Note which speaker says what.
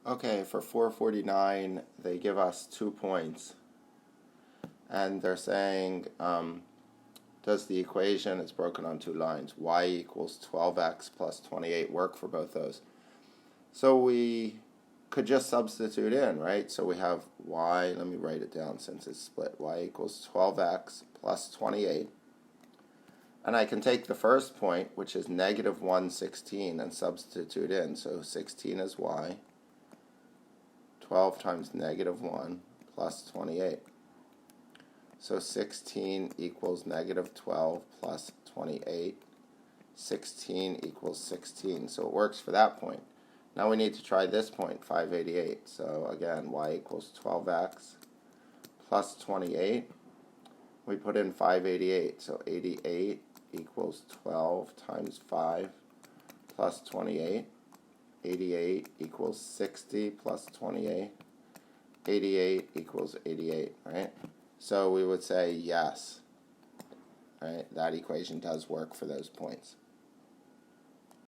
Speaker 1: Okay, for 449, they give us 2 points. And they're saying, does the equation, it's broken on 2 lines, y equals 12x plus 28 work for both those? So we could just substitute in, right? So we have y, let me write it down since it's split, y equals 12x plus 28. And I can take the first point, which is negative 116, and substitute in. So 16 is y, 12 times negative 1 plus 28. So 16 equals negative 12 plus 28. 16 equals 16. So it works for that point. Now we need to try this point, 588. So again, y equals 12x plus 28. We put in 588. So 88 equals 12 times 5 plus 28. 88 equals 60 plus 28. 88 equals 88, right? So we would say yes, right? That equation does work for those points.